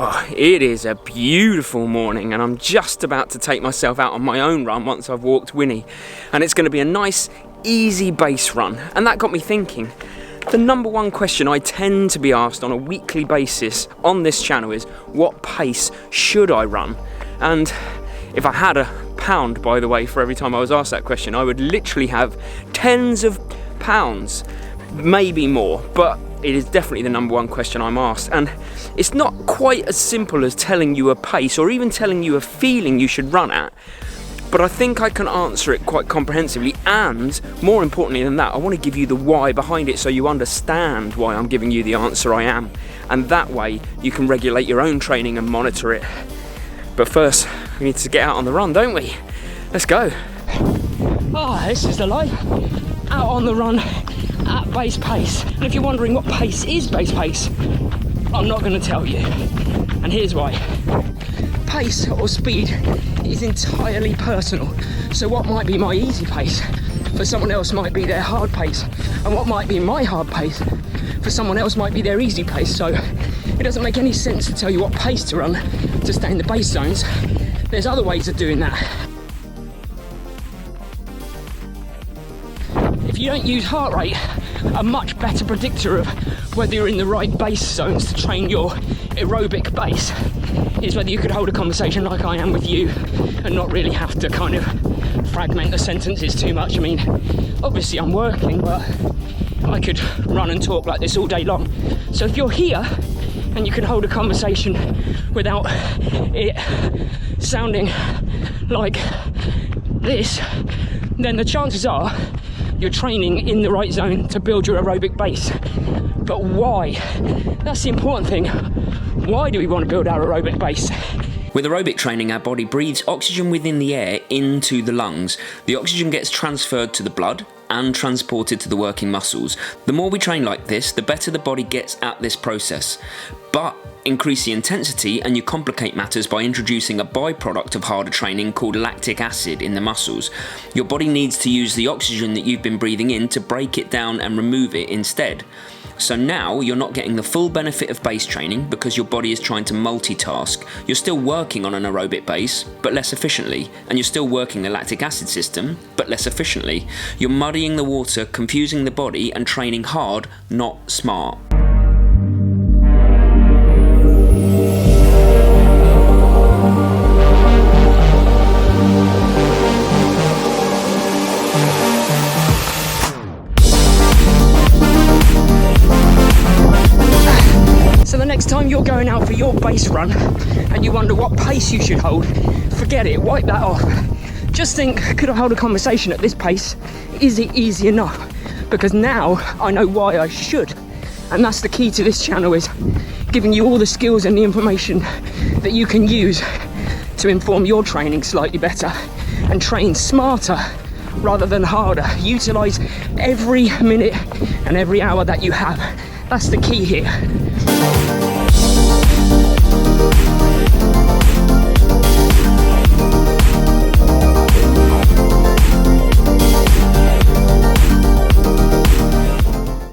Oh, it is a beautiful morning and I'm just about to take myself out on my own run once I've walked Winnie, and it's going to be a nice easy base run. And that got me thinking, the number one question I tend to be asked on a weekly basis on this channel is, what pace should I run? And if I had £1, by the way, for every time I was asked that question, I would literally have tens of pounds, maybe more, but it is definitely the number one question I'm asked. And it's not quite as simple as telling you a pace or even telling you a feeling you should run at, but I think I can answer it quite comprehensively, and more importantly than that, I want to give you the why behind it so you understand why I'm giving you the answer I am, and that way you can regulate your own training and monitor it. But first, we need to get out on the run, don't we? Let's go. Ah, this is the life. Out on the run at base pace. And if you're wondering what pace is base pace, I'm not going to tell you. And here's why. Pace or speed is entirely personal. So what might be my easy pace for someone else might be their hard pace, and what might be my hard pace for someone else might be their easy pace. So it doesn't make any sense to tell you what pace to run to stay in the base zones. There's other ways of doing that. If you don't use heart rate, a much better predictor of whether you're in the right base zones to train your aerobic base is whether you could hold a conversation like I am with you and not really have to kind of fragment the sentences too much. I mean, obviously I'm working, but I could run and talk like this all day long. So if you're here and you can hold a conversation without it sounding like this, then the chances are you're training in the right zone to build your aerobic base. But why? That's the important thing. Why do we want to build our aerobic base? With aerobic training, our body breathes oxygen within the air into the lungs. The oxygen gets transferred to the blood and transported to the working muscles. The more we train like this, the better the body gets at this process. But increase the intensity and you complicate matters by introducing a byproduct of harder training called lactic acid in the muscles. Your body needs to use the oxygen that you've been breathing in to break it down and remove it instead. So now you're not getting the full benefit of base training because your body is trying to multitask. You're still working on an aerobic base, but less efficiently, and you're still working the lactic acid system, but less efficiently. You're muddying the water, confusing the body, and training hard, not smart. So the next time you're going out for your base run and you wonder what pace you should hold, forget it, wipe that off. Just think, could I hold a conversation at this pace? Is it easy enough? Because now I know why I should. And that's the key to this channel, is giving you all the skills and the information that you can use to inform your training slightly better and train smarter rather than harder. Utilize every minute and every hour that you have. That's the key here.